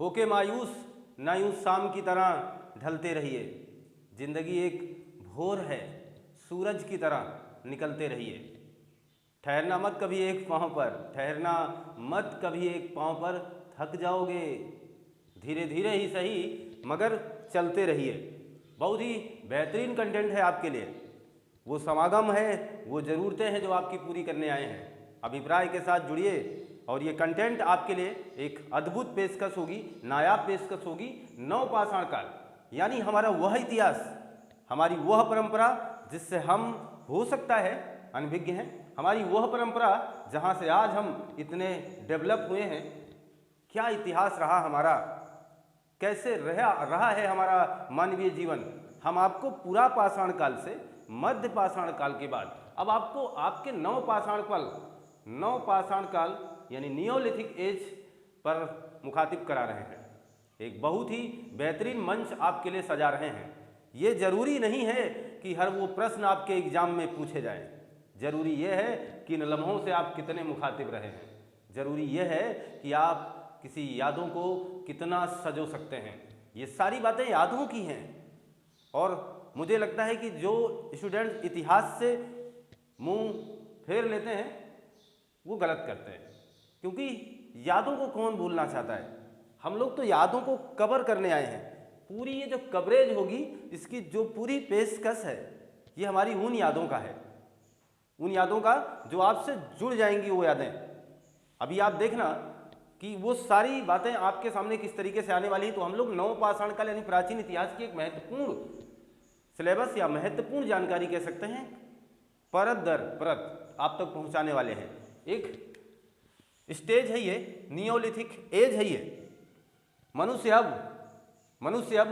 होके मायूस ना यूं शाम की तरह ढलते रहिए। जिंदगी एक भोर है, सूरज की तरह निकलते रहिए। ठहरना मत कभी एक पाँव पर, ठहरना मत कभी एक पाँव पर, थक जाओगे। धीरे धीरे ही सही मगर चलते रहिए। बहुत ही बेहतरीन कंटेंट है आपके लिए। वो समागम है, वो ज़रूरतें हैं जो आपकी पूरी करने आए हैं। अभिप्राय के साथ जुड़िए और ये कंटेंट आपके लिए एक अद्भुत पेशकश होगी, नायाब पेशकश होगी। नवपाषाण काल यानी हमारा वह इतिहास, हमारी वह परंपरा जिससे हम हो सकता है अनभिज्ञ हैं, हमारी वह परंपरा जहाँ से आज हम इतने डेवलप हुए हैं। क्या इतिहास रहा हमारा, कैसे रहा है हमारा मानवीय जीवन। हम आपको पूरा पाषाण काल से मध्य पाषाण काल के बाद अब आपको आपके नवपाषाण काल यानी नियोलिथिक एज पर मुखातिब करा रहे हैं। एक बहुत ही बेहतरीन मंच आपके लिए सजा रहे हैं। ये जरूरी नहीं है कि हर वो प्रश्न आपके एग्जाम में पूछे जाएं। जरूरी यह है कि इन लम्हों से आप कितने मुखातिब रहे हैं। जरूरी यह है कि आप किसी यादों को कितना सजो सकते हैं। ये सारी बातें यादों की हैं और मुझे लगता है कि जो स्टूडेंट्स इतिहास से मुंह फेर लेते हैं वो गलत करते हैं, क्योंकि यादों को कौन भूलना चाहता है। हम लोग तो यादों को कवर करने आए हैं। पूरी ये जो कवरेज होगी, इसकी जो पूरी पेशकश है, ये हमारी उन यादों का है, उन यादों का जो आपसे जुड़ जाएंगी। वो यादें अभी आप देखना कि वो सारी बातें आपके सामने किस तरीके से आने वाली हैं। तो हम लोग नवपाषाण काल यानी प्राचीन इतिहास की एक महत्वपूर्ण सिलेबस या महत्वपूर्ण जानकारी कह सकते हैं, परत दर परत आप तक पहुंचाने वाले हैं। एक स्टेज है ये, नियोलिथिक एज है ये। मनुष्य अब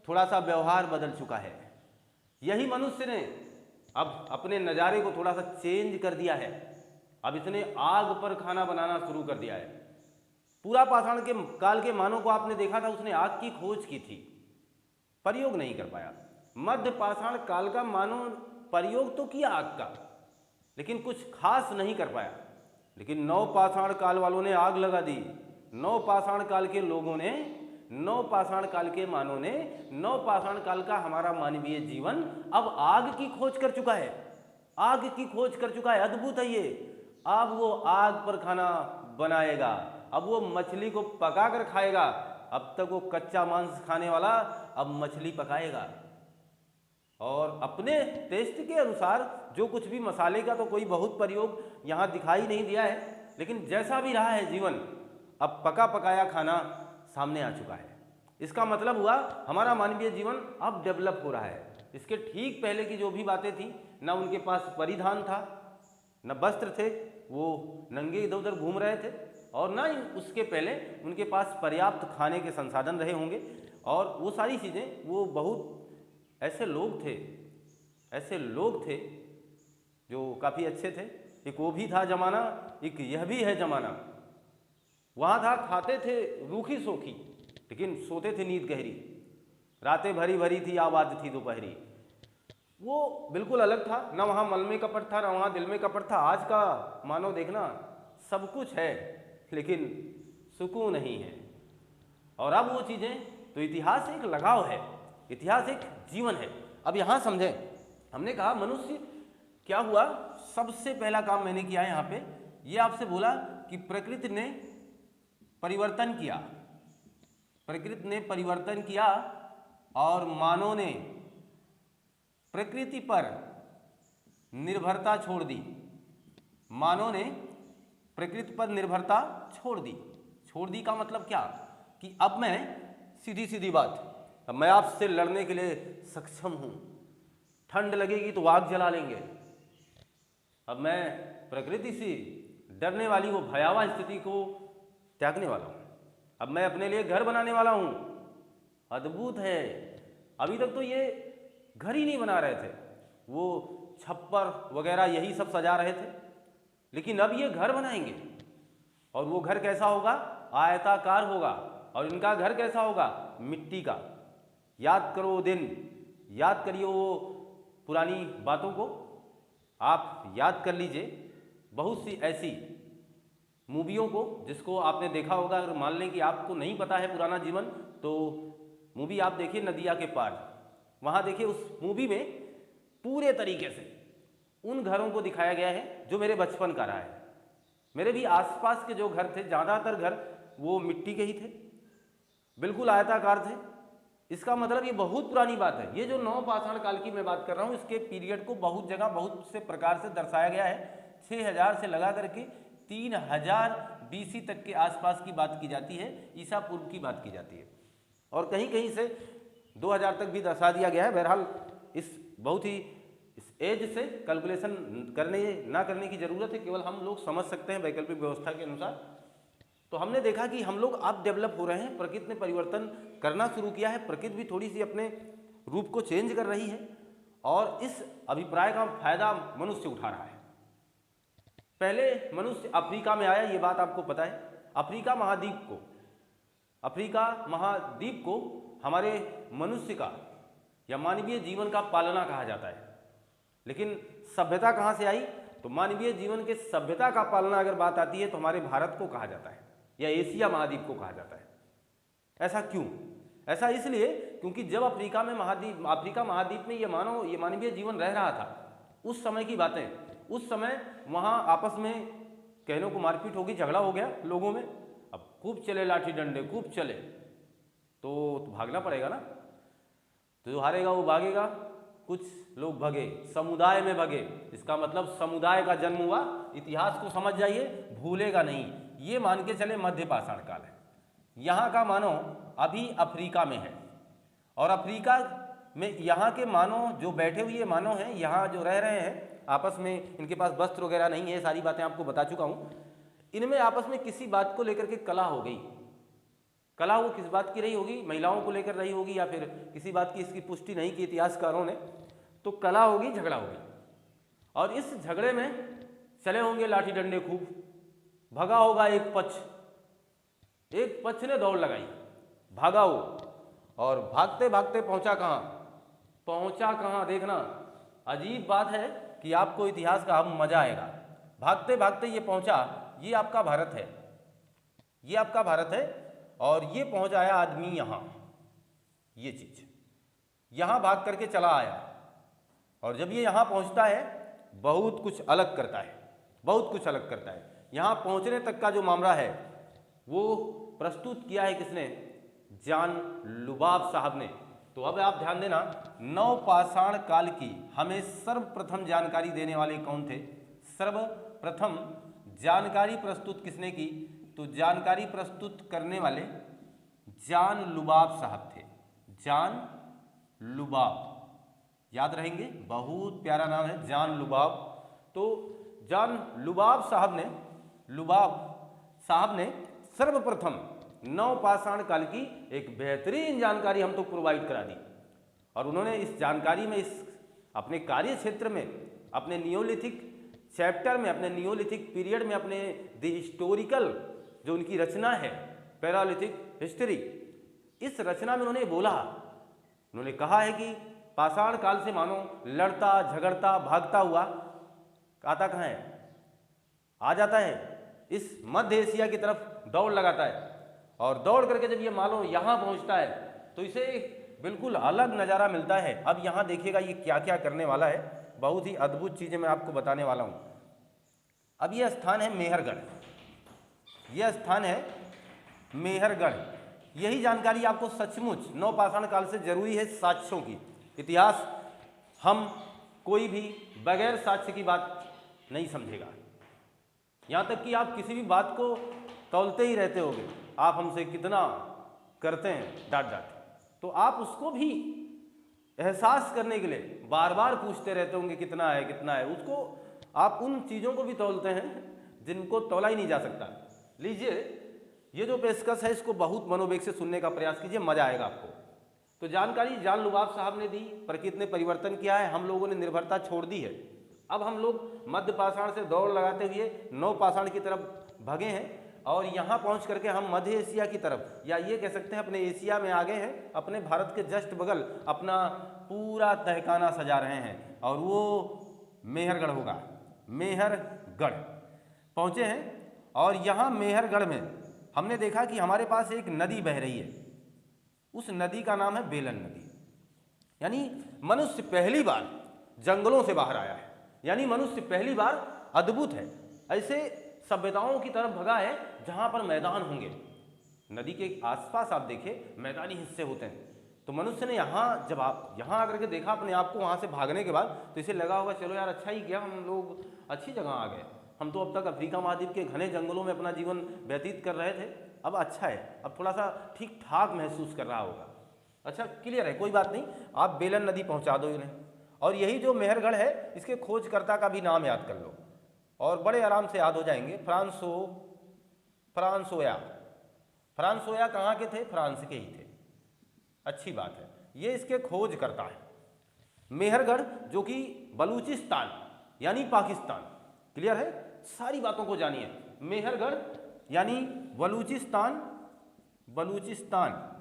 थोड़ा सा व्यवहार बदल चुका है। यही मनुष्य ने अब अपने नज़ारे को थोड़ा सा चेंज कर दिया है। अब इसने आग पर खाना बनाना शुरू कर दिया है। पूरा पाषाण के काल के मानव को आपने देखा था, उसने आग की खोज की थी, प्रयोग नहीं कर पाया। मध्य पाषाण काल का मानव प्रयोग तो किया आग का, लेकिन कुछ खास नहीं कर पाया। लेकिन नवपाषाण काल वालों ने आग लगा दी। नवपाषाण काल के लोगों ने, नवपाषाण काल के मानव ने, नवपाषाण काल का हमारा मानवीय जीवन अब आग की खोज कर चुका है। आग की खोज कर चुका है। अद्भुत है ये। अब वो आग पर खाना बनाएगा, अब वो मछली को पका कर खाएगा। अब तक वो कच्चा मांस खाने वाला अब मछली पकाएगा और अपने टेस्ट के अनुसार जो कुछ भी, मसाले का तो कोई बहुत प्रयोग यहाँ दिखाई नहीं दिया है, लेकिन जैसा भी रहा है जीवन, अब पका पकाया खाना सामने आ चुका है। इसका मतलब हुआ हमारा मानवीय जीवन अब डेवलप हो रहा है। इसके ठीक पहले की जो भी बातें थी, ना उनके पास परिधान था, न वस्त्र थे, वो नंगे इधर उधर घूम रहे थे, और ना ही उसके पहले उनके पास पर्याप्त खाने के संसाधन रहे होंगे। और वो सारी चीज़ें, वो बहुत ऐसे लोग थे जो काफ़ी अच्छे थे। एक वो भी था ज़माना, एक यह भी है ज़माना। वहाँ था, खाते थे रूखी सोखी, लेकिन सोते थे नींद गहरी। रातें भरी भरी थी, आबाद थी दोपहरी। वो बिल्कुल अलग था। ना वहाँ मन में कपट था, ना वहाँ दिल में कपट था। आज का मानव देखना, सब कुछ है लेकिन सुकून नहीं है। और अब वो चीज़ें, तो इतिहास एक लगाव है, इतिहास एक जीवन है। अब यहाँ समझें, हमने कहा मनुष्य क्या हुआ। सबसे पहला काम मैंने किया है यहाँ पे, ये आपसे बोला कि प्रकृति ने परिवर्तन किया, प्रकृति ने परिवर्तन किया और मानव ने प्रकृति पर निर्भरता छोड़ दी। मानव ने प्रकृति पर निर्भरता छोड़ दी। छोड़ दी का मतलब क्या, कि अब मैं, सीधी सीधी बात, अब मैं आपसे लड़ने के लिए सक्षम हूँ। ठंड लगेगी तो आग जला लेंगे। अब मैं प्रकृति से डरने वाली वो भयावह स्थिति को त्यागने वाला हूँ। अब मैं अपने लिए घर बनाने वाला हूँ। अद्भुत है। अभी तक तो ये घर ही नहीं बना रहे थे, वो छप्पर वगैरह यही सब सजा रहे थे, लेकिन अब ये घर बनाएंगे। और वो घर कैसा होगा, आयताकार होगा। और इनका घर कैसा होगा, मिट्टी का। याद करो दिन, याद करिए वो पुरानी बातों को, आप याद कर लीजिए। बहुत सी ऐसी मूवियों को, जिसको आपने देखा होगा, अगर मान लें कि आपको नहीं पता है पुराना जीवन, तो मूवी आप देखिए नदिया के पार। वहाँ देखिए उस मूवी में पूरे तरीके से उन घरों को दिखाया गया है जो मेरे बचपन का रहा है। मेरे भी आसपास के जो घर थे, ज़्यादातर घर वो मिट्टी के ही थे, बिल्कुल आयताकार थे। इसका मतलब ये बहुत पुरानी बात है। ये जो नवपाषाण काल की मैं बात कर रहा हूँ, इसके पीरियड को बहुत जगह बहुत से प्रकार से दर्शाया गया है। 6000 से लगा करके 3000 BC तक के आसपास की बात की जाती है, ईसा पूर्व की बात की जाती है, और कहीं कहीं से 2000 तक भी दर्शा दिया गया है। बहरहाल इस बहुत ही इस एज से कैलकुलेशन ना करने की ज़रूरत है, केवल हम लोग समझ सकते हैं वैकल्पिक व्यवस्था के अनुसार। तो हमने देखा कि हम लोग अब डेवलप हो रहे हैं, प्रकृति ने परिवर्तन करना शुरू किया है, प्रकृति भी थोड़ी सी अपने रूप को चेंज कर रही है, और इस अभिप्राय का फायदा मनुष्य उठा रहा है। पहले मनुष्य अफ्रीका में आया, ये बात आपको पता है। अफ्रीका महाद्वीप को हमारे मनुष्य का या मानवीय जीवन का पालना कहा जाता है। लेकिन सभ्यता कहाँ से आई? तो मानवीय जीवन के सभ्यता का पालना अगर बात आती है तो हमारे भारत को कहा जाता है या एशिया महाद्वीप को कहा जाता है। ऐसा क्यों? ऐसा इसलिए क्योंकि जब अफ्रीका महाद्वीप में ये मानवीय जीवन रह रहा था, उस समय की बातें, उस समय वहाँ आपस में कहने को मारपीट होगी, झगड़ा हो गया लोगों में। अब खूब चले लाठी डंडे, खूब चले, तो भागना पड़ेगा ना। तो जो हारेगा वो भागेगा। कुछ लोग भगे, समुदाय में भगे, इसका मतलब समुदाय का जन्म हुआ। इतिहास को समझ जाइए, भूलेगा नहीं। ये मान के चले मध्य पाषाण काल है। यहाँ का मानव अभी अफ्रीका में है, और अफ्रीका में यहाँ के मानव जो बैठे हुए मानव हैं, यहाँ जो रह रहे हैं, आपस में इनके पास वस्त्र वगैरह नहीं है, सारी बातें आपको बता चुका हूँ। इनमें आपस में किसी बात को लेकर के कला हो गई। कला वो किस बात की रही होगी? महिलाओं को लेकर रही होगी, या फिर किसी बात की इसकी पुष्टि नहीं की इतिहासकारों ने। तो कला होगी, झगड़ा होगी, और इस झगड़े में चले होंगे लाठी डंडे खूब। भगा होगा एक पक्ष ने दौड़ लगाई, भागा वो, और भागते भागते पहुंचा कहाँ? देखना अजीब बात है कि आपको इतिहास का अब मजा आएगा। भागते भागते ये पहुंचा, ये आपका भारत है, और ये पहुंच आया आदमी यहाँ। ये चीज यहाँ भाग करके चला आया, और जब ये यहाँ पहुँचता है बहुत कुछ अलग करता है। यहाँ पहुँचने तक का जो मामला है वो प्रस्तुत किया है किसने? जॉन लुबाब साहब ने। तो अब आप ध्यान देना, नवपाषाण काल की हमें सर्वप्रथम जानकारी देने वाले कौन थे? सर्वप्रथम जानकारी प्रस्तुत किसने की? तो जानकारी प्रस्तुत करने वाले जॉन लुबाब साहब थे। जॉन लुबाब, याद रहेंगे, बहुत प्यारा नाम है, जॉन लुबाब। तो जॉन लुबाब साहब ने सर्वप्रथम नवपाषाण काल की एक बेहतरीन जानकारी हम तो प्रोवाइड करा दी, और उन्होंने इस जानकारी में, इस अपने कार्य क्षेत्र में, अपने नियोलिथिक चैप्टर में, अपने नियोलिथिक पीरियड में, अपने द हिस्टोरिकल जो उनकी रचना है, पैरालिथिक हिस्ट्री, इस रचना में उन्होंने कहा है कि पाषाण काल से मानव लड़ता झगड़ता भागता हुआ आता कहाँ है? आ जाता है इस मध्य एशिया की तरफ, दौड़ लगाता है, और दौड़ करके जब ये मानो यहाँ पहुँचता है तो इसे बिल्कुल अलग नज़ारा मिलता है। अब यहाँ देखिएगा ये क्या क्या करने वाला है, बहुत ही अद्भुत चीज़ें मैं आपको बताने वाला हूँ। अब यह स्थान है मेहरगढ़। यही जानकारी आपको सचमुच नवपाषाण काल से जरूरी है। साक्ष्यों की इतिहास हम कोई भी बगैर साक्ष्य की बात नहीं समझेगा। यहाँ तक कि आप किसी भी बात को तौलते ही रहते होगे, आप हमसे कितना करते हैं डांट, तो आप उसको भी एहसास करने के लिए बार बार पूछते रहते होंगे कितना है। उसको आप उन चीज़ों को भी तौलते हैं जिनको तौला ही नहीं जा सकता। लीजिए, ये जो पेशकश है इसको बहुत मनोवेग से सुनने का प्रयास कीजिए, मजा आएगा आपको। तो जानकारी जॉन लुबाब साहब ने दी, प्रकृति ने परिवर्तन किया है, हम लोगों ने निर्भरता छोड़ दी है। अब हम लोग मध्य पाषाण से दौड़ लगाते हुए नवपाषाण की तरफ भगे हैं, और यहाँ पहुँच करके हम मध्य एशिया की तरफ, या ये कह सकते हैं अपने एशिया में आ गए हैं। अपने भारत के जस्ट बगल अपना पूरा तहखाना सजा रहे हैं, और वो मेहरगढ़ होगा। मेहरगढ़ पहुँचे हैं, और यहाँ मेहरगढ़ में हमने देखा कि हमारे पास एक नदी बह रही है, उस नदी का नाम है बेलन नदी। यानी मनुष्य पहली बार जंगलों से बाहर आया है, यानी मनुष्य पहली बार अद्भुत है, ऐसे सभ्यताओं की तरफ भगा है जहाँ पर मैदान होंगे। नदी के आसपास आप देखिए मैदानी हिस्से होते हैं, तो मनुष्य ने यहाँ, जब आप यहाँ आकर के देखा अपने आप को वहाँ से भागने के बाद, तो इसे लगा होगा चलो यार अच्छा ही किया, हम लोग अच्छी जगह आ गए। हम तो अब तक अफ्रीका महाद्वीप के घने जंगलों में अपना जीवन व्यतीत कर रहे थे, अब अच्छा है, अब थोड़ा सा ठीक ठाक महसूस कर रहा होगा। अच्छा क्लियर है, कोई बात नहीं, आप बेलन नदी पहुँचा दो इन्हें। और यही जो मेहरगढ़ है, इसके खोजकर्ता का भी नाम याद कर लो और बड़े आराम से याद हो जाएंगे, फ्रांसोया। फ्रांसोया कहाँ के थे? फ्रांस के ही थे। अच्छी बात है, ये इसके खोज करता है। मेहरगढ़ जो कि बलूचिस्तान यानी पाकिस्तान, क्लियर है, सारी बातों को जानिए। मेहरगढ़ यानी बलूचिस्तान, बलूचिस्तान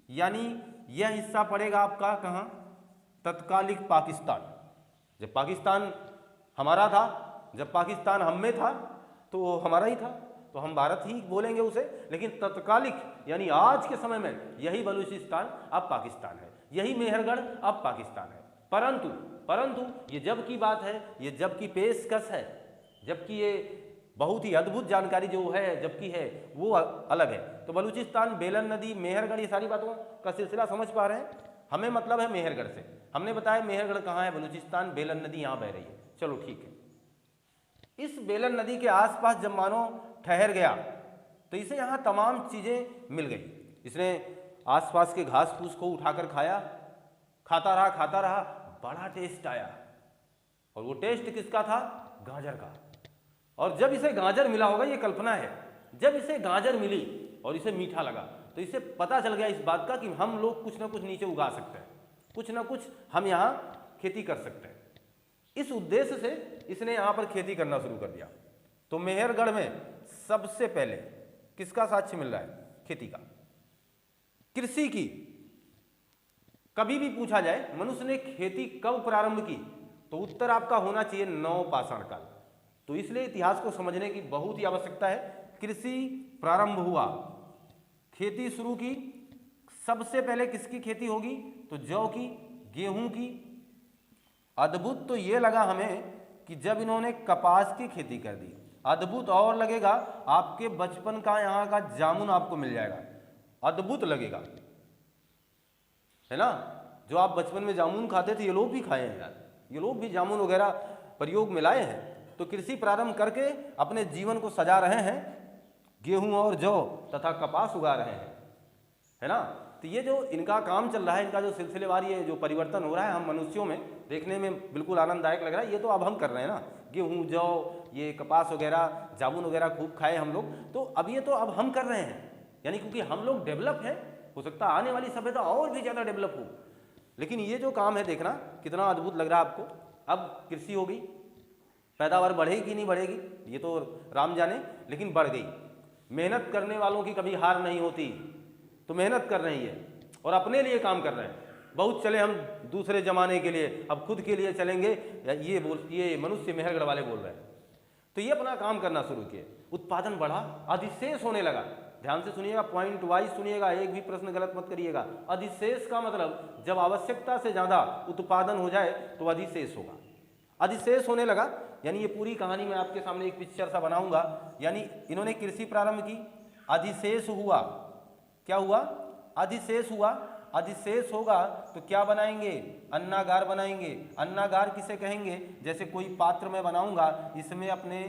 यानी यह हिस्सा पड़ेगा आपका कहाँ? तत्कालिक पाकिस्तान। जब पाकिस्तान हमारा था, जब पाकिस्तान हम में था तो वो हमारा ही था, तो हम भारत ही बोलेंगे उसे, लेकिन तत्कालिक यानी आज के समय में यही बलूचिस्तान अब पाकिस्तान है, यही मेहरगढ़ अब पाकिस्तान है। परंतु ये जब की बात है, ये जब की पेशकश है, जबकि ये बहुत ही अद्भुत जानकारी जो है जबकि है वो अलग है। तो बलूचिस्तान, बेलन नदी, मेहरगढ़, ये सारी बातों का सिलसिला समझ पा रहे हैं। हमें मतलब है मेहरगढ़ से, हमने बताया मेहरगढ़ कहाँ है? बलूचिस्तान, बेलन नदी यहाँ बह रही है, चलो ठीक है। इस बेलन नदी के आसपास जब मानो ठहर गया तो इसे यहाँ तमाम चीज़ें मिल गई। इसने आसपास के घास फूस को उठाकर खाया, खाता रहा, बड़ा टेस्ट आया। और वो टेस्ट किसका था? गाजर का। और जब इसे गाजर मिला होगा, ये कल्पना है, जब इसे गाजर मिली और इसे मीठा लगा तो इसे पता चल गया इस बात का कि हम लोग कुछ ना कुछ नीचे उगा सकते हैं, कुछ ना कुछ हम यहाँ खेती कर सकते हैं। इस उद्देश्य से इसने यहाँ पर खेती करना शुरू कर दिया। तो मेहरगढ़ में सबसे पहले किसका साक्ष्य मिल रहा है? खेती का, कृषि की। कभी भी पूछा जाए मनुष्य ने खेती कब प्रारंभ की, तो उत्तर आपका होना चाहिए नवपाषाण काल। तो इसलिए इतिहास को समझने की बहुत ही आवश्यकता है। कृषि प्रारंभ हुआ, खेती शुरू की। सबसे पहले किसकी खेती होगी? तो जौ की, गेहूं की। अद्भुत तो ये लगा हमें कि जब इन्होंने कपास की खेती कर दी। अद्भुत और लगेगा आपके बचपन का यहाँ का जामुन आपको मिल जाएगा, अद्भुत लगेगा, है ना। जो आप बचपन में जामुन खाते थे, ये लोग भी खाए हैं यार, ये लोग भी जामुन वगैरह प्रयोग में लाए हैं। तो कृषि प्रारंभ करके अपने जीवन को सजा रहे हैं, गेहूं और जौ तथा कपास उगा रहे हैं, है ना। तो ये जो इनका काम चल रहा है, इनका जो सिलसिलेवार ये जो परिवर्तन हो रहा है हम मनुष्यों में, देखने में बिल्कुल आनंददायक लग रहा है। ये तो अब हम कर रहे हैं ना, गेहूं जौ ये कपास वगैरह जामुन वगैरह खूब खाए हम लोग, तो अब ये तो अब हम कर रहे हैं, यानी क्योंकि हम लोग डेवलप हैं। हो सकता है आने वाली सभ्यता और भी ज़्यादा डेवलप हो, लेकिन ये जो काम है देखना कितना अद्भुत लग रहा है आपको। अब कृषि हो गई, पैदावार बढ़ेगी कि नहीं बढ़ेगी ये तो राम जाने, लेकिन बढ़ गई। मेहनत करने वालों की कभी हार नहीं होती, तो मेहनत कर रही है और अपने लिए काम कर रहे हैं। बहुत चले हम दूसरे जमाने के लिए, अब खुद के लिए चलेंगे, ये मनुष्य मेहरगढ़ वाले बोल रहे हैं। तो ये अपना काम करना शुरू किए, उत्पादन बढ़ा, अधिशेष होने लगा। ध्यान से सुनिएगा, पॉइंट वाइज सुनिएगा, एक भी प्रश्न गलत मत करिएगा। अधिशेष का मतलब जब आवश्यकता से ज़्यादा उत्पादन हो जाए तो अधिशेष होगा। अधिशेष होने लगा, यानी ये पूरी कहानी मैं आपके सामने एक पिक्चर सा बनाऊंगा। यानी इन्होंने कृषि प्रारंभ की, अधिशेष हुआ, क्या हुआ? अधिशेष हुआ। अधिशेष होगा तो क्या बनाएंगे? अन्नागार बनाएंगे। अन्नागार किसे कहेंगे? जैसे कोई पात्र मैं बनाऊंगा, इसमें अपने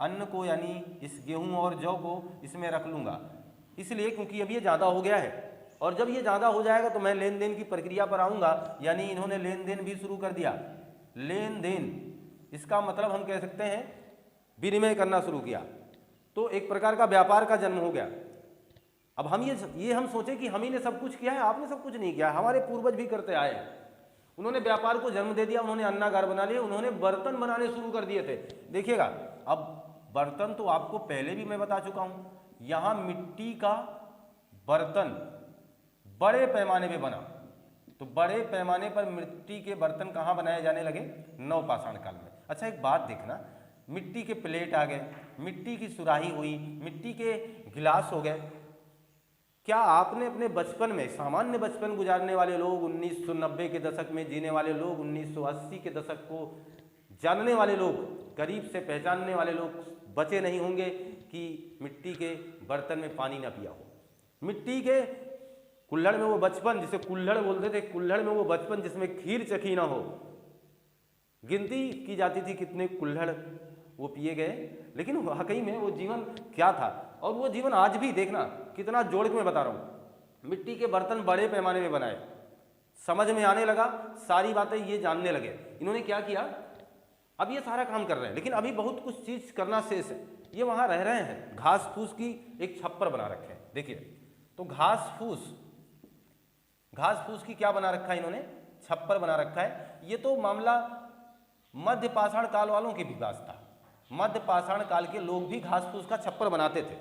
अन्न को यानी इस गेहूं और जौ को इसमें रख लूँगा, इसलिए क्योंकि अब ये ज़्यादा हो गया है। और जब ये ज़्यादा हो जाएगा तो मैं लेन देन की प्रक्रिया पर आऊँगा, यानी इन्होंने लेन देन भी शुरू कर दिया। लेन देन, इसका मतलब हम कह सकते हैं विनिमय करना शुरू किया, तो एक प्रकार का व्यापार का जन्म हो गया। अब हम ये हम सोचे कि हम ही ने सब कुछ किया है, आपने सब कुछ नहीं किया, हमारे पूर्वज भी करते आए हैं। उन्होंने व्यापार को जन्म दे दिया, उन्होंने अन्नागार बना लिए, उन्होंने बर्तन बनाने शुरू कर दिए थे। देखिएगा, अब बर्तन तो आपको पहले भी मैं बता चुका हूँ, यहाँ मिट्टी का बर्तन बड़े पैमाने पे बना, तो बड़े पैमाने पर मिट्टी के बर्तन कहाँ बनाए जाने लगे? नवपाषाण काल में। अच्छा एक बात देखना, मिट्टी के प्लेट आ गए, मिट्टी की सुराही हुई, मिट्टी के गिलास हो गए। क्या आपने अपने बचपन में, सामान्य बचपन गुजारने वाले लोग, 1990 के दशक में जीने वाले लोग, 1980 के दशक को जानने वाले लोग, करीब से पहचानने वाले लोग बचे नहीं होंगे कि मिट्टी के बर्तन में पानी ना पिया हो। मिट्टी के कुल्हड़ में वो बचपन, जिसे कुल्हड़ बोलते थे, कुल्हड़ में वो बचपन जिसमें खीर चखी ना हो। गिनती की जाती थी कितने कुल्हड़ वो पिए गए, लेकिन वाकई में वो जीवन क्या था। और वो जीवन आज भी देखना कितना जोड़ के मैं बता रहा हूँ। मिट्टी के बर्तन बड़े पैमाने में बनाए, समझ में आने लगा, सारी बातें ये जानने लगे। इन्होंने क्या किया, अब ये सारा काम कर रहे हैं, लेकिन अभी बहुत कुछ चीज करना शेष है। ये वहां रह रहे हैं, घास फूस की एक छप्पर बना रखे हैं। देखिए, तो घास फूस की क्या बना रखा है इन्होंने, छप्पर बना रखा है। ये तो मामला मध्य पाषाण काल वालों के भी पास था। मध्य पाषाण काल के लोग भी घास फूस का छप्पर बनाते थे।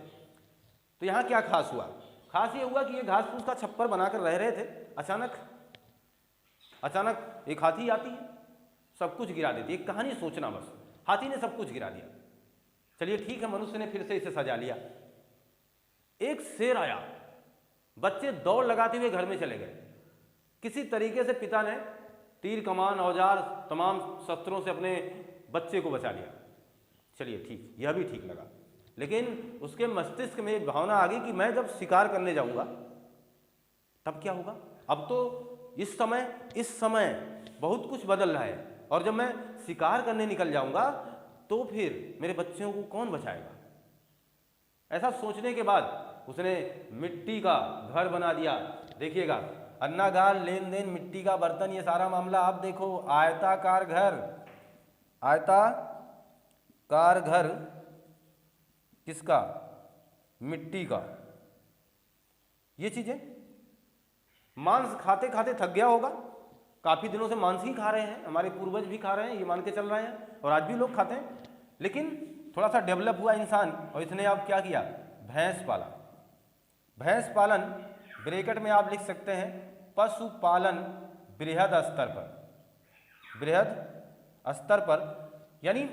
तो यहाँ क्या खास हुआ, खास ये हुआ कि ये घास फूस का छप्पर बनाकर रह रहे थे, अचानक एक हाथी आती है, सब कुछ गिरा देती है। एक कहानी सोचना बस, हाथी ने सब कुछ गिरा दिया। चलिए ठीक है, मनुष्य ने फिर से इसे सजा लिया। एक शेर आया, बच्चे दौड़ लगाते हुए घर में चले गए। किसी तरीके से पिता ने तीर कमान औजार तमाम शस्त्रों से अपने बच्चे को बचा लिया। चलिए ठीक, यह भी ठीक लगा, लेकिन उसके मस्तिष्क में भावना आ गई कि मैं जब शिकार करने जाऊंगा तब क्या होगा। अब तो इस समय बहुत कुछ बदल रहा है, और जब मैं शिकार करने निकल जाऊंगा तो फिर मेरे बच्चों को कौन बचाएगा। ऐसा सोचने के बाद उसने मिट्टी का घर बना दिया। देखिएगा, अन्नागार, लेन देन, मिट्टी का बर्तन, ये सारा मामला आप देखो। आयताकार घर किसका, मिट्टी का। ये चीजें, मांस खाते खाते थक गया होगा, काफी दिनों से मांस ही खा रहे हैं, हमारे पूर्वज भी खा रहे हैं, ये मान के चल रहे हैं, और आज भी लोग खाते हैं। लेकिन थोड़ा सा डेवलप हुआ इंसान, और इसने अब क्या किया, भैंस पाला। भैंस पालन ब्रैकेट में आप लिख सकते हैं पशुपालन बृहद स्तर पर, यानी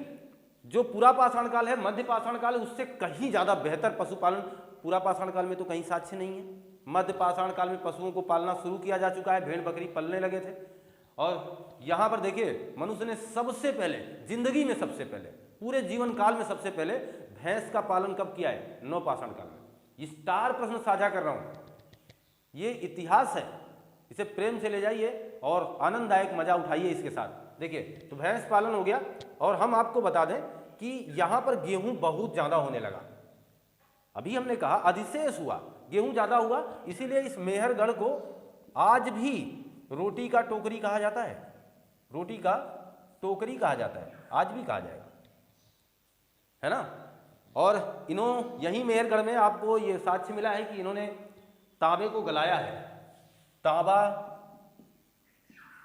जो पूरा पाषाण काल है, मध्य पाषाण काल है, उससे कहीं ज्यादा बेहतर पशुपालन। पूरा पाषाण काल में तो कहीं साक्ष्य नहीं है। मध्य पाषाण काल में पशुओं को पालना शुरू किया जा चुका है, भेड़ बकरी पलने लगे थे। और यहाँ पर देखिए, मनुष्य ने सबसे पहले, जिंदगी में सबसे पहले, पूरे जीवन काल में सबसे पहले भैंस का पालन कब किया है, नवपाषाण काल में। स्टार प्रश्न साझा कर रहा हूँ, ये इतिहास है, इसे प्रेम से ले जाइए और आनंददायक मजा उठाइए इसके साथ। देखिए, तो भैंस पालन हो गया, और हम आपको बता दें कि यहाँ पर गेहूं बहुत ज्यादा होने लगा। अभी हमने कहा अधिशेष हुआ, गेहूं ज्यादा हुआ, इसीलिए इस मेहरगढ़ को आज भी रोटी का टोकरी कहा जाता है। रोटी का टोकरी कहा जाता है, आज भी कहा जाएगा, है ना। और यही मेहरगढ़ में आपको ये साक्ष्य मिला है कि इन्होंने तांबे को गलाया है। तांबा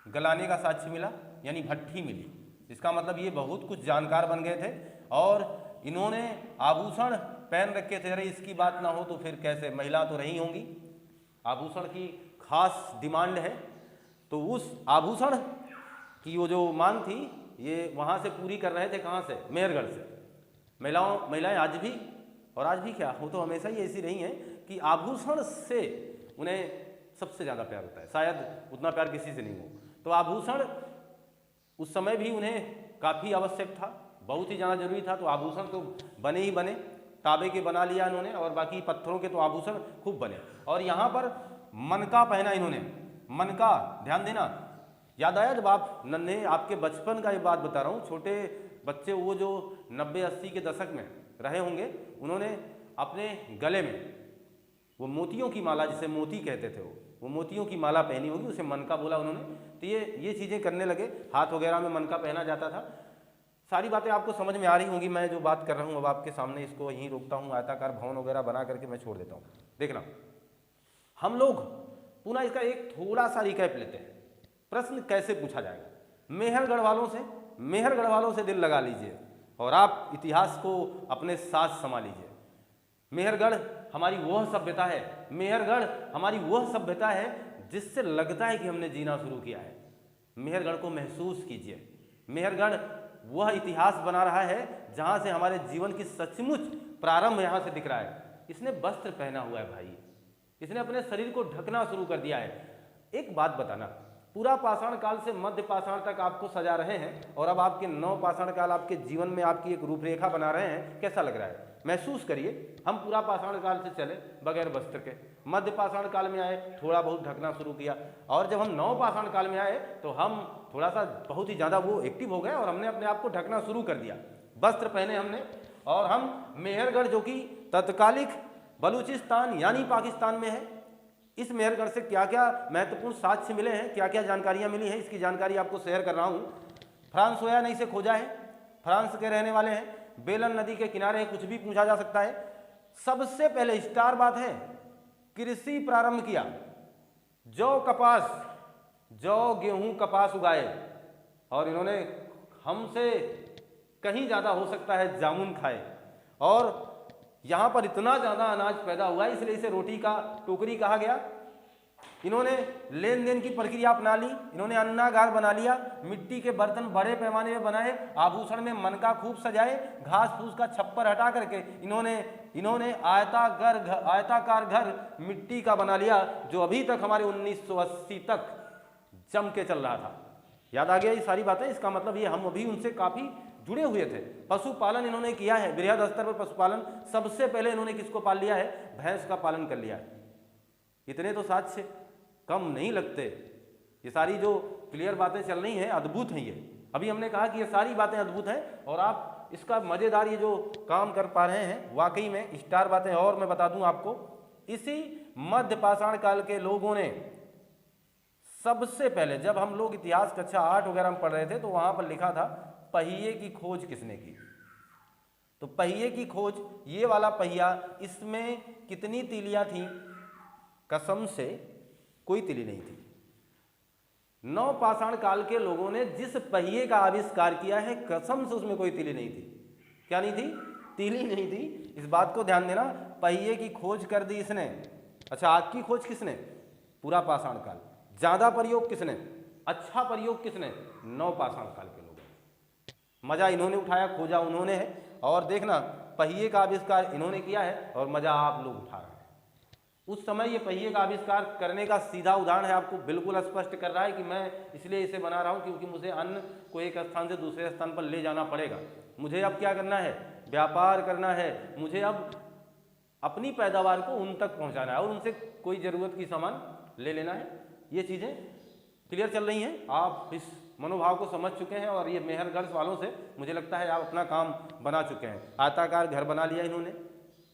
गलाने का साक्ष्य मिला, यानी भट्ठी मिली। इसका मतलब ये बहुत कुछ जानकार बन गए थे, और इन्होंने आभूषण पहन रखे थे। अरे इसकी बात ना हो तो फिर कैसे, महिला तो रही होंगी, आभूषण की खास डिमांड है, तो उस आभूषण की वो जो मांग थी, ये वहाँ से पूरी कर रहे थे। कहाँ से, मेहरगढ़ से। महिलाएं आज भी, और आज भी क्या हो, तो हमेशा ही ऐसी रही हैं कि आभूषण से उन्हें सबसे ज़्यादा प्यार होता है, शायद उतना प्यार किसी से नहीं हो। तो आभूषण उस समय भी उन्हें काफ़ी आवश्यक था, बहुत ही ज़्यादा जरूरी था। तो आभूषण तो बने ही बने, तांबे के बना लिया इन्होंने, और बाकी पत्थरों के तो आभूषण खूब बने। और यहाँ पर मनका पहना इन्होंने, मनका, ध्यान देना, याद आया जब आप नन्हे, आपके बचपन का ये बात बता रहा हूँ, छोटे बच्चे वो जो 90-80 के दशक में रहे होंगे, उन्होंने अपने गले में वो मोतियों की माला, जिसे मोती कहते थे, वो मोतियों की माला पहनी होगी, उसे मनका बोला उन्होंने। तो ये चीज़ें करने लगे, हाथ वगैरह में मनका पहना जाता था। सारी बातें आपको समझ में आ रही होंगी, मैं जो बात कर रहा हूँ अब आपके सामने, इसको यहीं रोकता हूँ, आयताकार भवन वगैरह बना करके मैं छोड़ देता हूँ। देखना, हम लोग पुनः इसका एक थोड़ा सा रिकैप लेते हैं। प्रश्न कैसे पूछा जाएगा, मेहरगढ़ वालों से दिल लगा लीजिए, और आप इतिहास को अपने साथ समा लीजिए। मेहरगढ़ हमारी वह सभ्यता है, मेहरगढ़ हमारी वह सभ्यता है जिससे लगता है कि हमने जीना शुरू किया है। मेहरगढ़ को महसूस कीजिए। मेहरगढ़ वह इतिहास बना रहा है जहाँ से हमारे जीवन की सचमुच प्रारंभ यहाँ से दिख रहा है। इसने वस्त्र पहना हुआ है भाई, इसने अपने शरीर को ढकना शुरू कर दिया है। एक बात बताना, पूरा पाषाण काल से मध्य पाषाण तक आपको सजा रहे हैं और अब आपके नव पाषाण काल आपके जीवन में आपकी एक रूपरेखा बना रहे हैं, कैसा लग रहा है? महसूस करिए। हम पूरा पाषाण काल से चले बगैर वस्त्र के, मध्य पाषाण काल में आए, थोड़ा बहुत ढकना शुरू किया, और जब हम नव पाषाण काल में आए तो हम थोड़ा सा बहुत ही ज़्यादा वो एक्टिव हो गए और हमने अपने आप को ढकना शुरू कर दिया, वस्त्र पहने हमने। और हम मेहरगढ़, जो कि तत्कालिक बलूचिस्तान यानी पाकिस्तान में है, इस मेहरगढ़ से क्या क्या महत्वपूर्ण साक्ष्य मिले हैं, क्या क्या जानकारियाँ मिली हैं, इसकी जानकारी आपको शेयर कर रहा हूँ। फ्रांसोया नहीं से खोजा है, फ्रांस के रहने वाले हैं, बेलन नदी के किनारे है, कुछ भी पूछा जा सकता है। सबसे पहले स्टार बात है, कृषि प्रारंभ किया, जौ कपास, जौ गेहूं कपास उगाए, और इन्होंने हमसे कहीं ज़्यादा हो सकता है जामुन खाए, और यहाँ पर इतना ज़्यादा अनाज पैदा हुआ इसलिए इसे रोटी का टोकरी कहा गया। इन्होंने लेन देन की प्रक्रिया अपना ली, इन्होंने अन्नागार बना लिया, मिट्टी के बर्तन बड़े पैमाने में बनाए, आभूषण में मनका खूब सजाए, घास फूस का छप्पर हटा करके इन्होंने आयताकार घर मिट्टी का बना लिया, जो अभी तक हमारे 1980 तक जम के चल रहा था। याद आ गया ये सारी बातें? इसका मतलब ये हम अभी उनसे काफ़ी जुड़े हुए थे। पशुपालन इन्होंने किया है, बृहद स्तर पर पशुपालन। सबसे पहले इन्होंने किसको पाल लिया है? भैंस का पालन कर लिया है। इतने तो साक्ष्य कम नहीं लगते। ये सारी जो क्लियर बातें चल रही हैं अद्भुत हैं। ये अभी हमने कहा कि ये सारी बातें अद्भुत हैं और आप इसका मज़ेदार ये जो काम कर पा रहे हैं वाकई में स्टार बातें। और मैं बता दूं आपको, इसी मध्य पाषाण काल के लोगों ने सबसे पहले, जब हम लोग इतिहास कक्षा 8 वगैरह में पढ़ रहे थे, तो वहां पर लिखा था पहिए की खोज किसने की। तो पहिए की खोज, ये वाला पहिया, इसमें कितनी तीलियां थी? कसम से कोई तीली नहीं थी। नव पाषाण काल के लोगों ने जिस पहिए का आविष्कार किया है, कसम से उसमें कोई तीली नहीं थी। क्या नहीं थी? तीली नहीं थी। इस बात को ध्यान देना। पहिए की खोज कर दी इसने। अच्छा, आग की खोज किसने? पूरा पाषाण काल। ज्यादा प्रयोग किसने? अच्छा प्रयोग किसने? नव पाषाण काल के लोग। मजा इन्होंने उठाया, खोजा उन्होंने है। और देखना, पहिए का आविष्कार इन्होंने किया है और मजा आप लोग उठा रहे हैं। उस समय ये पहिए का आविष्कार करने का सीधा उदाहरण है, आपको बिल्कुल स्पष्ट कर रहा है कि मैं इसलिए इसे बना रहा हूँ क्योंकि मुझे अन्न को एक स्थान से दूसरे स्थान पर ले जाना पड़ेगा। मुझे अब क्या करना है? व्यापार करना है। मुझे अब अपनी पैदावार को उन तक पहुँचाना है और उनसे कोई ज़रूरत की सामान ले लेना है। ये चीज़ें क्लियर चल रही हैं, आप इस मनोभाव को समझ चुके हैं और ये मेहरगढ़ वालों से मुझे लगता है आप अपना काम बना चुके हैं। आयताकार घर बना लिया इन्होंने,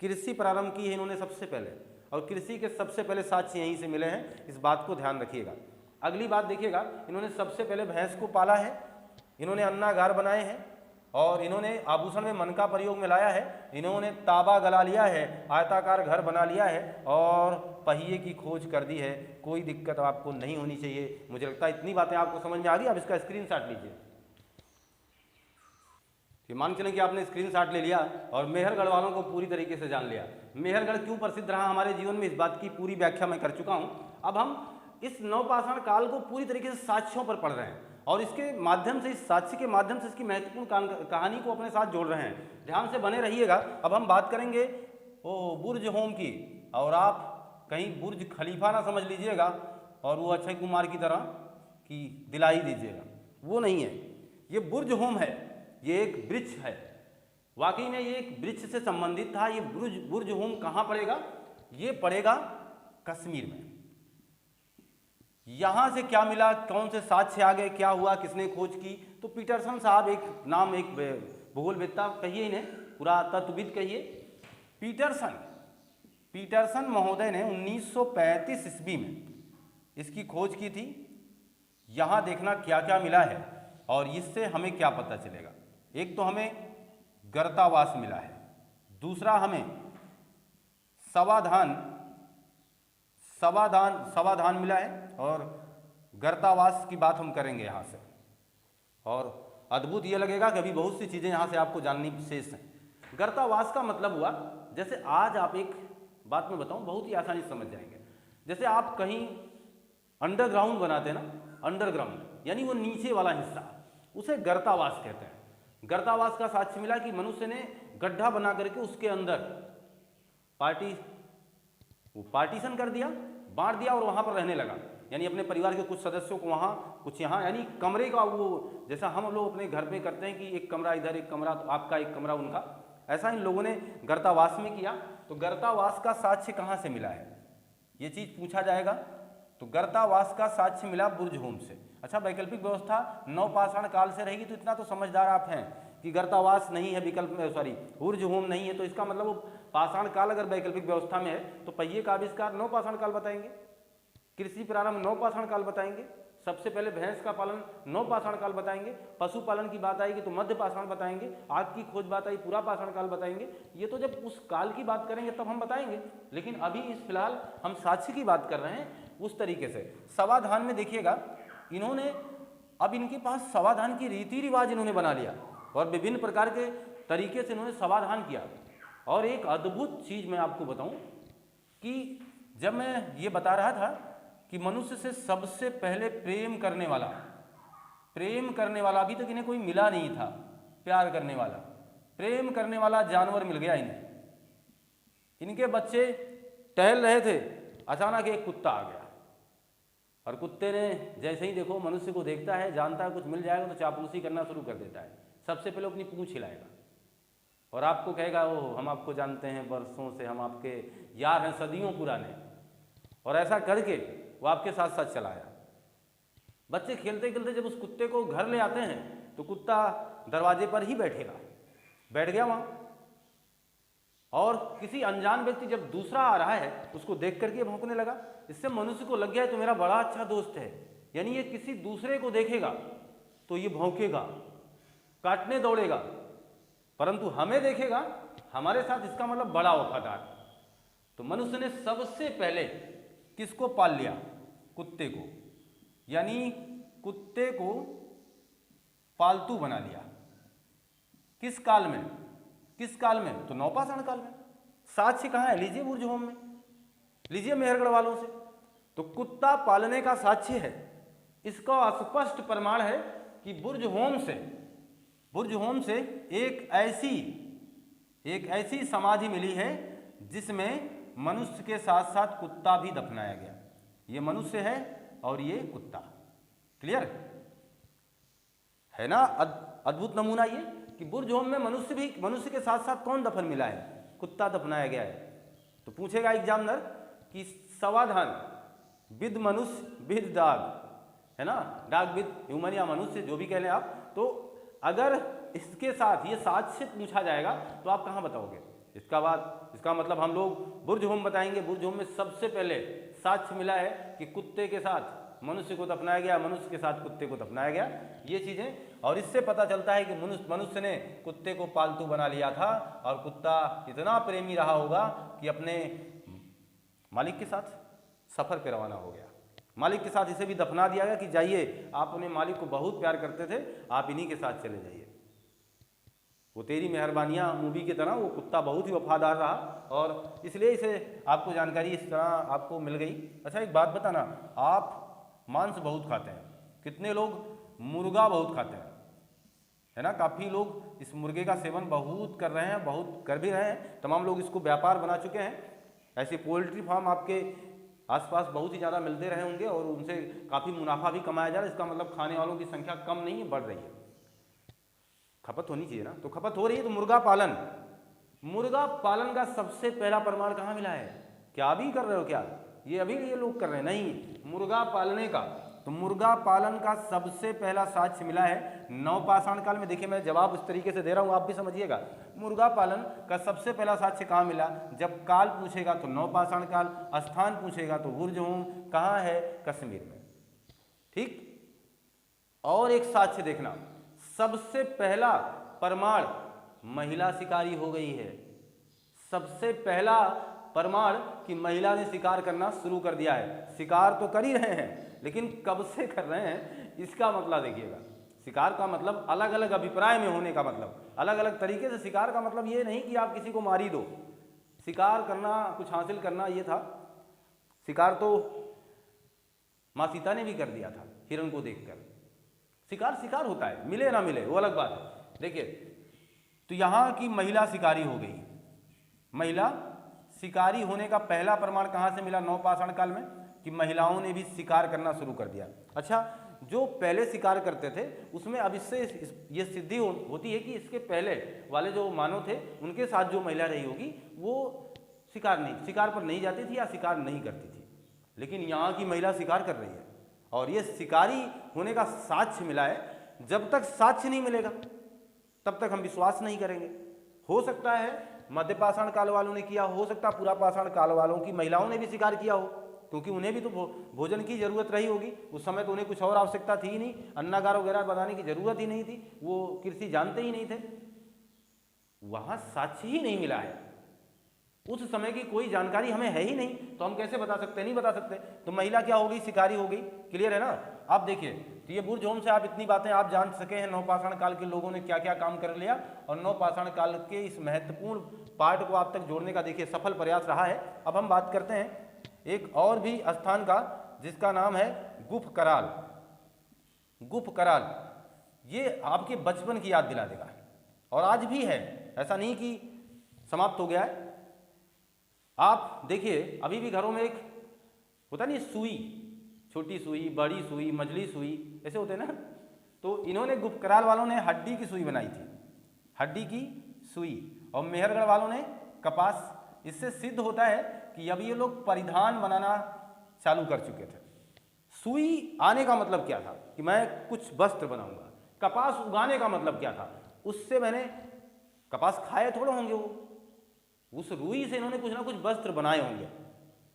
कृषि प्रारंभ की है इन्होंने सबसे पहले, और कृषि के सबसे पहले साक्ष्य यहीं से मिले हैं। इस बात को ध्यान रखिएगा। अगली बात देखिएगा, इन्होंने सबसे पहले भैंस को पाला है, इन्होंने अन्नागार बनाए हैं, और इन्होंने आभूषण में मन का प्रयोग में लाया है, इन्होंने ताबा गला लिया है, आयताकार घर बना लिया है, और पहिए की खोज कर दी है। कोई दिक्कत आपको नहीं होनी चाहिए। मुझे लगता है इतनी बातें आपको समझ में आ गई। आप इसका स्क्रीनशॉट लीजिए। मान चलें कि आपने स्क्रीनशॉट ले लिया और मेहरगढ़ वालों को पूरी तरीके से जान लिया। मेहरगढ़ क्यों प्रसिद्ध रहा हमारे जीवन में, इस बात की पूरी व्याख्या मैं कर चुका हूँ। अब हम इस नवपाषाण काल को पूरी तरीके से साक्ष्यों पर पढ़ रहे हैं और इसके माध्यम से, इस साक्ष्य के माध्यम से इसकी महत्वपूर्ण कहानी को अपने साथ जोड़ रहे हैं। ध्यान से बने रहिएगा। अब हम बात करेंगे बुर्ज होम की, और आप कहीं बुर्ज खलीफा ना समझ लीजिएगा और वो अक्षय कुमार की तरह कि दिलाई दीजिएगा, वो नहीं है। ये बुर्ज होम है, ये एक वृक्ष है। वाकई में ये एक वृक्ष से संबंधित था। ये बुर्ज होम कहाँ पड़ेगा? ये पड़ेगा कश्मीर में। यहाँ से क्या मिला, कौन से साक्ष्य आ गए, क्या हुआ, किसने खोज की? तो पीटरसन साहब, एक नाम, एक भूगोलवेत्ता कहिए, इन्हें पुरातत्वविद कहिए, पीटरसन महोदय ने 1935 ईस्वी में इसकी खोज की थी। यहाँ देखना क्या क्या मिला है और इससे हमें क्या पता चलेगा। एक तो हमें गर्तावास मिला है, दूसरा हमें सवाधान मिला है, और गर्तावास की बात हम करेंगे यहाँ से। और अद्भुत ये लगेगा कि अभी बहुत सी चीज़ें यहाँ से आपको जाननी शेष हैं। गर्तावास का मतलब हुआ, जैसे आज आप, एक बात मैं बताऊँ, बहुत ही आसानी से समझ जाएंगे। जैसे आप कहीं अंडरग्राउंड बनाते हैं ना, अंडरग्राउंड यानी वो नीचे वाला हिस्सा, उसे गर्तावास कहते हैं। गर्तावास का साक्ष्य मिला कि मनुष्य ने गड्ढा बना करके उसके अंदर पार्टीशन कर दिया, बांट दिया और वहाँ पर रहने लगा। यानी अपने परिवार के कुछ सदस्यों को वहाँ, कुछ यहाँ, यानी कमरे का वो, जैसा हम लोग अपने घर पे करते हैं कि एक कमरा इधर, एक कमरा तो आपका, एक कमरा उनका, ऐसा इन लोगों ने गर्तावास में किया। तो गर्तावास का साक्ष्य कहाँ से मिला है, ये चीज़ पूछा जाएगा। तो गर्तावास का साक्ष्य मिला बुर्जहोम से। अच्छा, वैकल्पिक व्यवस्था नवपाषाण काल से रहेगी तो इतना तो समझदार आप हैं कि गर्तावास नहीं है, बुर्जहोम नहीं है, तो इसका मतलब वो पाषाण काल अगर वैकल्पिक व्यवस्था में है तो पहिए का आविष्कार नवपाषाण काल बताएंगे, कृषि प्रारंभ नवपाषाण काल बताएंगे, सबसे पहले भैंस का पालन नवपाषाण काल बताएंगे, पशुपालन की बात आएगी तो मध्य पाषाण बताएंगे, आग की खोज बात आई पूरा पाषाण काल बताएंगे। ये तो जब उस काल की बात करेंगे तब हम बताएंगे, लेकिन अभी इस फिलहाल हम साक्ष्य की बात कर रहे हैं। उस तरीके से सवाधान में देखिएगा, इन्होंने अब इनके पास सवाधान की रीति रिवाज इन्होंने बना लिया और विभिन्न प्रकार के तरीके से इन्होंने समाधान किया। और एक अद्भुत चीज मैं आपको बताऊं कि जब मैं ये बता रहा था कि मनुष्य से सबसे पहले प्रेम करने वाला अभी तक इन्हें कोई मिला नहीं था, प्यार करने वाला, प्रेम करने वाला जानवर मिल गया इन्हें। इनके बच्चे टहल रहे थे, अचानक एक कुत्ता आ गया और कुत्ते ने जैसे ही देखो मनुष्य को देखता है, जानता है कुछ मिल जाएगा तो चापलूसी करना शुरू कर देता है। सबसे पहले अपनी पूंछ हिलाएगा और आपको कहेगा ओह हम आपको जानते हैं, बरसों से हम आपके यार हैं, सदियों पुराने। और ऐसा करके वो आपके साथ साथ चला आया। बच्चे खेलते खेलते जब उस कुत्ते को घर ले आते हैं तो कुत्ता दरवाजे पर ही बैठ गया वहां। और किसी अनजान व्यक्ति जब दूसरा आ रहा है उसको देख करके भौंकने लगा। इससे मनुष्य को लग गया है तो मेरा बड़ा अच्छा दोस्त है, यानी ये किसी दूसरे को देखेगा तो ये भौंकेगा, काटने दौड़ेगा, परंतु हमें देखेगा हमारे साथ, इसका मतलब बड़ा वफादार। तो मनुष्य ने सबसे पहले किसको पाल लिया? कुत्ते को, यानी कुत्ते को पालतू बना लिया। किस काल में? तो नवपाषाण काल में। साक्ष्य कहाँ है? लीजिए बुर्जहोम में, लीजिए मेहरगढ़ वालों से। तो कुत्ता पालने का साक्ष्य है। इसका स्पष्ट प्रमाण है कि बुर्जहोम से एक ऐसी समाधि मिली है जिसमें मनुष्य के साथ साथ कुत्ता भी दफनाया गया। ये मनुष्य है और ये कुत्ता। क्लियर है ना? अद्भुत नमूना ये कि बुर्जहोम में मनुष्य के साथ साथ कौन दफन मिला है? कुत्ता दफनाया गया है। तो पूछेगा एग्जामिनर कि समाधान विद मनुष्य विद डॉग, है ना, डॉग विद ह्यूमन या मनुष्य जो भी कह लें आप। तो अगर इसके साथ ये साक्ष्य पूछा जाएगा तो आप कहाँ बताओगे? इसका मतलब हम लोग बुर्जहोम बताएंगे। बुर्जहोम में सबसे पहले साक्ष्य मिला है कि कुत्ते के साथ मनुष्य को दफनाया गया, मनुष्य के साथ कुत्ते को दफनाया गया, ये चीजें। और इससे पता चलता है कि मनुष्य ने कुत्ते को पालतू बना लिया था और कुत्ता इतना प्रेमी रहा होगा कि अपने मालिक के साथ सफर पे रवाना हो गया। मालिक के साथ इसे भी दफना दिया गया कि जाइए, आप अपने मालिक को बहुत प्यार करते थे, आप इन्हीं के साथ चले जाइए। वो तेरी मेहरबानियाँ मूवी की तरह वो कुत्ता बहुत ही वफादार रहा और इसलिए इसे आपको जानकारी इस तरह आपको मिल गई। अच्छा, एक बात बताना, आप मांस बहुत खाते हैं, कितने लोग मुर्गा बहुत खाते हैं, है ना? काफ़ी लोग इस मुर्गे का सेवन बहुत कर रहे हैं, बहुत कर भी रहे हैं। तमाम लोग इसको व्यापार बना चुके हैं। ऐसे पोल्ट्री फार्म आपके आसपास बहुत ही ज़्यादा मिलते रहे होंगे और उनसे काफ़ी मुनाफा भी कमाया जा रहा है। इसका मतलब खाने वालों की संख्या कम नहीं है, बढ़ रही है। खपत होनी चाहिए ना, तो खपत हो रही है। तो मुर्गा पालन का सबसे पहला प्रमाण कहाँ मिला है? क्या अभी कर रहे हो क्या? ये अभी ये लोग कर रहे हैं? नहीं, मुर्गा पालने का, तो मुर्गा पालन का सबसे पहला साक्ष्य मिला है नवपाषाण काल में। देखिए मैं जवाब उस तरीके से दे रहा हूँ, आप भी समझिएगा। मुर्गा पालन का सबसे पहला साक्ष्य कहाँ मिला? जब काल पूछेगा तो नवपाषाण काल, स्थान पूछेगा तो बुर्जहोम। कहाँ है? कश्मीर में। ठीक। और एक साक्ष्य देखना, सबसे पहला प्रमाण महिला शिकारी हो गई है। सबसे पहला प्रमाण कि महिला ने शिकार करना शुरू कर दिया है। शिकार तो कर ही रहे हैं, लेकिन कब से कर रहे हैं इसका मतलब देखिएगा। शिकार का मतलब अलग अलग अभिप्राय में होने का मतलब, अलग अलग तरीके से शिकार का मतलब ये नहीं कि आप किसी को मार ही दो। शिकार करना, कुछ हासिल करना, ये था। शिकार तो माँ सीता ने भी कर दिया था हिरण को देखकर। शिकार होता है, मिले ना मिले वो अलग बात है, देखिए, तो यहाँ की महिला शिकारी हो गई। महिला शिकारी होने का पहला प्रमाण कहाँ से मिला नवपाषाण काल में, कि महिलाओं ने भी शिकार करना शुरू कर दिया। अच्छा, जो पहले शिकार करते थे उसमें अब इससे ये सिद्धि होती है कि इसके पहले वाले जो मानव थे उनके साथ जो महिला रही होगी वो शिकार पर नहीं जाती थी या शिकार नहीं करती थी, लेकिन यहाँ की महिला शिकार कर रही है और ये शिकारी होने का साक्ष्य मिला है। जब तक साक्ष्य नहीं मिलेगा तब तक हम विश्वास नहीं करेंगे। हो सकता है मध्य पाषाण काल वालों ने किया, हो सकता है पूरा पाषाण काल वालों की महिलाओं ने भी शिकार किया हो, क्योंकि उन्हें भी तो भोजन की जरूरत रही होगी। उस समय तो उन्हें कुछ और आवश्यकता थी ही नहीं, अन्नागार वगैरह बनाने की जरूरत ही नहीं थी, वो कृषि जानते ही नहीं थे। वहां साक्ष्य ही नहीं मिला है, उस समय की कोई जानकारी हमें है ही नहीं, तो हम कैसे बता सकते? नहीं बता सकते। तो महिला क्या हो गई? शिकारी हो गई। क्लियर है ना? आप देखिए, तो ये बुर्ज से आप इतनी बातें आप जान सके हैं, नवपाषाण काल के लोगों ने क्या क्या काम कर लिया, और नवपाषाण काल के इस महत्वपूर्ण पार्ट को आप तक जोड़ने का देखिए सफल प्रयास रहा है। अब हम बात करते हैं एक और भी स्थान का, जिसका नाम है गुफ कराल। गुफ कराल ये आपके बचपन की याद दिला देगा, और आज भी है, ऐसा नहीं कि समाप्त हो गया है। आप देखिए, अभी भी घरों में एक होता नहीं सुई, छोटी सुई, बड़ी सुई, मझली सुई, ऐसे होते हैं ना। तो इन्होंने गुफकराल वालों ने हड्डी की सुई बनाई थी, हड्डी की सुई, और मेहरगढ़ वालों ने कपास। इससे सिद्ध होता है कि अब ये लोग परिधान बनाना चालू कर चुके थे। सुई आने का मतलब क्या था? कि मैं कुछ वस्त्र बनाऊंगा। कपास उगाने का मतलब क्या था? उससे मैंने कपास खाए थोड़े होंगे, वो उस रुई से इन्होंने कुछ ना कुछ वस्त्र बनाए होंगे।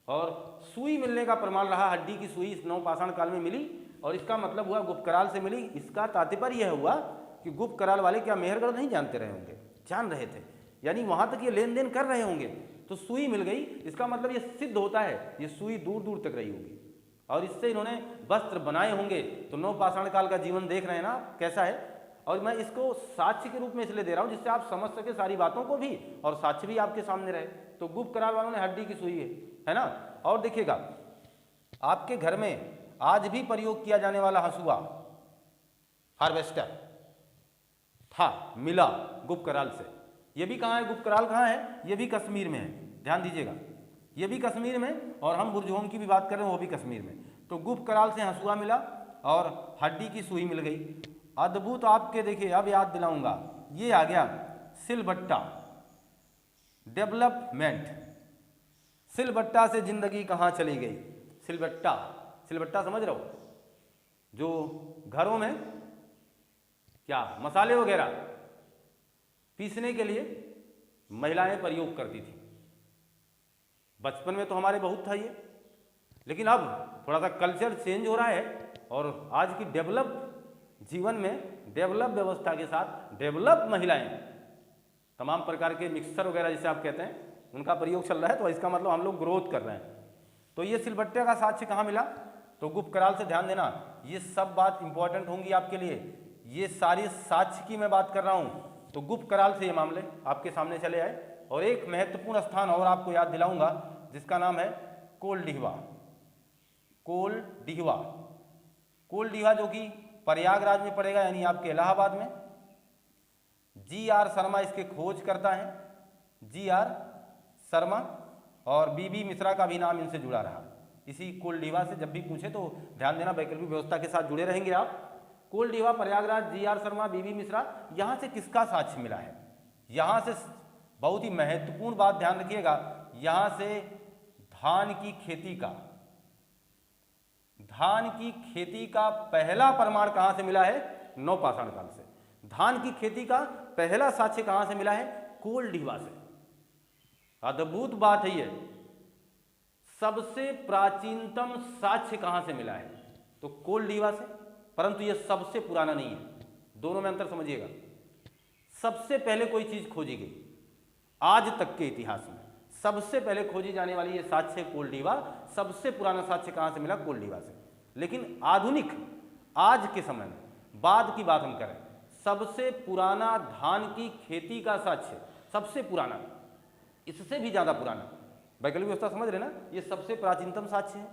और सुई मिलने का प्रमाण रहा, हड्डी की सुई इस नवपाषाण काल में मिली, और इसका मतलब हुआ गुफकराल से मिली। इसका तात्पर्य यह हुआ कि गुफकराल वाले क्या मेहरगढ़ नहीं जानते रहे होंगे? जान रहे थे, यानी वहां तक ये लेन देन कर रहे होंगे, तो सुई मिल गई। इसका मतलब ये सिद्ध होता है ये सुई दूर दूर तक रही होगी, और इससे इन्होंने वस्त्र बनाए होंगे। तो नवपाषाण काल का जीवन देख रहे हैं ना कैसा है। और मैं इसको साक्ष्य के रूप में इसलिए दे रहा हूं जिससे आप समझ सके सारी बातों को भी, और साक्ष्य भी आपके सामने रहे। तो गुफकराल वालों ने हड्डी की सुई है ना। और देखिएगा, आपके घर में आज भी प्रयोग किया जाने वाला हंसुआ, हार्वेस्टर था, मिला गुफकराल से। ये भी कहाँ है? गुफकराल कहाँ है? ये भी कश्मीर में है, ध्यान दीजिएगा, ये भी कश्मीर में, और हम बुर्ज की भी बात करें वो भी कश्मीर में। तो गुफकराल से हंसुआ मिला और हड्डी की सुई मिल गई। अद्भुत आपके देखिए, अब याद दिलाऊंगा, ये आ गया सिलबट्टा, डेवलपमेंट। सिलबट्टा से जिंदगी कहाँ चली गई? सिलबट्टा, सिलबट्टा समझ रहे हो? जो घरों में क्या मसाले वगैरह पीसने के लिए महिलाएं प्रयोग करती थी। बचपन में तो हमारे बहुत था ये, लेकिन अब थोड़ा सा कल्चर चेंज हो रहा है, और आज की डेवलप जीवन में डेवलप व्यवस्था के साथ डेवलप महिलाएं तमाम प्रकार के मिक्सर वगैरह जिसे आप कहते हैं उनका प्रयोग चल रहा है। तो इसका मतलब हम लोग ग्रोथ कर रहे हैं। तो ये सिलबट्टे का साक्ष्य कहाँ मिला? तो गुफकराल से। ध्यान देना, ये सब बात इंपॉर्टेंट होंगी आपके लिए, ये सारी साक्ष्य की मैं बात कर रहा हूँ। तो गुफकराल से ये मामले आपके सामने चले आए। और एक महत्वपूर्ण स्थान और आपको याद दिलाऊंगा जिसका नाम है कोलडिहवा। कोलडिहवा, कोलडिहवा जो कि प्रयागराज में पड़ेगा, यानी आपके इलाहाबाद में। जी.आर. शर्मा इसके खोज करता है, जी.आर. शर्मा, और बी.बी. मिश्रा का भी नाम इनसे जुड़ा रहा। इसी कोलडिहवा से जब भी पूछे तो ध्यान देना, वैकल्पिक व्यवस्था के साथ जुड़े रहेंगे आप। कोलडिहवा, प्रयागराज, जी.आर. शर्मा, बी.बी. मिश्रा, यहाँ से किसका साक्ष्य मिला है? यहाँ से बहुत ही महत्वपूर्ण बात ध्यान रखिएगा, यहाँ से धान की खेती का, धान की खेती का पहला प्रमाण कहां से मिला है? नवपाषाण काल से। धान की खेती का पहला साक्ष्य कहां से मिला है? कोलडिहवा से। अद्भुत बात है ये। सबसे प्राचीनतम साक्ष्य कहां से मिला है? तो कोलडिहवा से। परंतु यह सबसे पुराना नहीं है, दोनों में अंतर समझिएगा। सबसे पहले कोई चीज खोजी गई आज तक के इतिहास में, सबसे पहले खोजी जाने वाली ये साक्ष्य कोलडिहवा। सबसे पुराना साक्ष्य कहां से मिला? कोलडिहवा से। लेकिन आधुनिक आज के समय में बाद की बात हम करें, सबसे पुराना धान की खेती का साक्ष्य, सबसे पुराना, इससे भी ज्यादा पुराना, वैकल्पिक व्यवस्था समझ रहे ना, ये सबसे प्राचीनतम साक्ष्य है।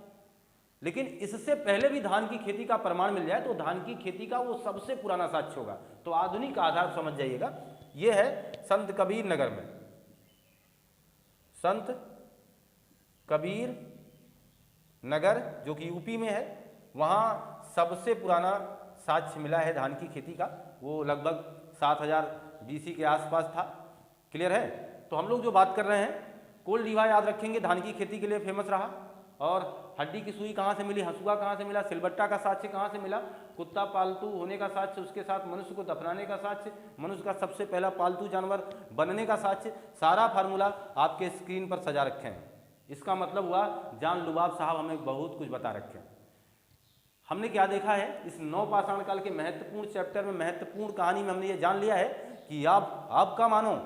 लेकिन इससे पहले भी धान की खेती का प्रमाण मिल जाए तो धान की खेती का वो सबसे पुराना साक्ष्य होगा। तो आधुनिक आधार समझ जाइएगा, ये है संत कबीर नगर में, संत कबीर नगर जो कि यूपी में है, वहाँ सबसे पुराना साक्ष्य मिला है धान की खेती का। वो लगभग 7000 BC के आसपास था। क्लियर है? तो हम लोग जो बात कर रहे हैं, कोल लीवा याद रखेंगे, धान की खेती के लिए फेमस रहा। और हड्डी की सुई कहाँ से मिली, हंसुआ कहाँ से मिला, सिलबट्टा का साक्ष्य कहाँ से मिला, कुत्ता पालतू होने का साक्ष्य, उसके साथ मनुष्य को दफनाने का साक्ष्य, मनुष्य का सबसे पहला पालतू जानवर बनने का साक्ष्य, सारा फार्मूला आपके स्क्रीन पर सजा रखे हैं। इसका मतलब हुआ जान लुबाब साहब हमें बहुत कुछ बता रखे हैं। हमने क्या देखा है, इस नवपाषाण काल के महत्वपूर्ण चैप्टर में, महत्वपूर्ण कहानी में हमने ये जान लिया है कि आपका मानव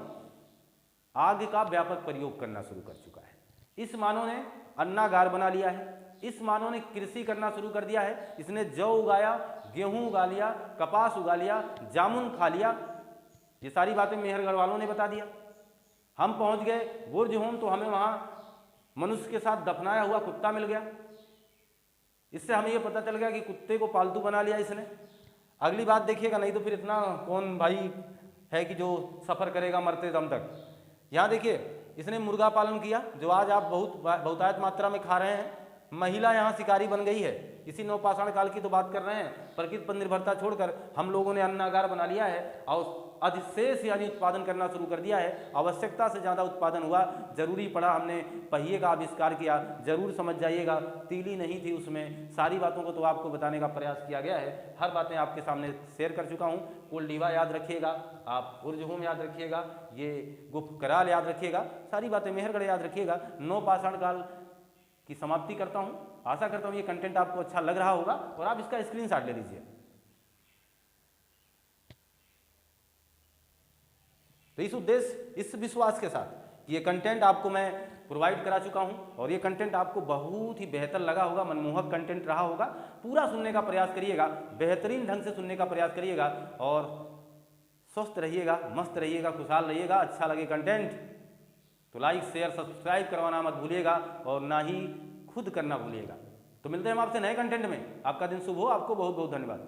आग का व्यापक प्रयोग करना शुरू कर चुका है। इस मानव ने अन्नागार बना लिया है, इस मानव ने कृषि करना शुरू कर दिया है। इसने जौ उगाया, गेहूं उगा लिया, कपास उगा लिया, जामुन खा लिया। ये सारी बातें मेहरगढ़ वालों ने बता दिया। हम पहुंच गए बुर्ज होम, तो हमें वहां मनुष्य के साथ दफनाया हुआ कुत्ता मिल गया। इससे हमें यह पता चल गया कि कुत्ते को पालतू बना लिया इसने। अगली बात देखिएगा, नहीं तो फिर इतना कौन भाई है कि जो सफ़र करेगा मरते दम तक। यहाँ देखिए, इसने मुर्गा पालन किया, जो आज आप बहुतायत मात्रा में खा रहे हैं। महिला यहाँ शिकारी बन गई है। इसी नवपाषाण काल की तो बात कर रहे हैं। प्रकृति पर निर्भरता छोड़कर हम लोगों ने अन्नागार बना लिया है और अधिशेष यानी उत्पादन करना शुरू कर दिया है। आवश्यकता से ज़्यादा उत्पादन हुआ, जरूरी पड़ा, हमने पहिए का आविष्कार किया। जरूर समझ जाइएगा, तीली नहीं थी उसमें। सारी बातों को तो आपको बताने का प्रयास किया गया है। हर बातें आपके सामने शेयर कर चुका हूँ। कोल लीवा याद रखिएगा, आप बुर्ज होम याद रखिएगा, ये गुप्त कराल याद रखिएगा, सारी बातें मेहरगढ़ याद रखिएगा। नवपाषाण काल की समाप्ति करता हूँ। आशा करता हूँ ये कंटेंट आपको अच्छा लग रहा होगा और आप इसका स्क्रीनशॉट ले लीजिए। तो इस उद्देश्य, इस विश्वास के साथ ये कंटेंट आपको मैं प्रोवाइड करा चुका हूं और ये कंटेंट आपको बहुत ही बेहतर लगा होगा, मनमोहक कंटेंट रहा होगा। पूरा सुनने का प्रयास करिएगा, बेहतरीन ढंग से सुनने का प्रयास करिएगा और स्वस्थ रहिएगा, मस्त रहिएगा, खुशहाल रहिएगा। अच्छा लगे कंटेंट तो लाइक शेयर सब्सक्राइब करवाना मत भूलिएगा और ना ही खुद करना भूलिएगा। तो मिलते हैं हम आपसे नए कंटेंट में। आपका दिन शुभ हो। आपको बहुत बहुत धन्यवाद।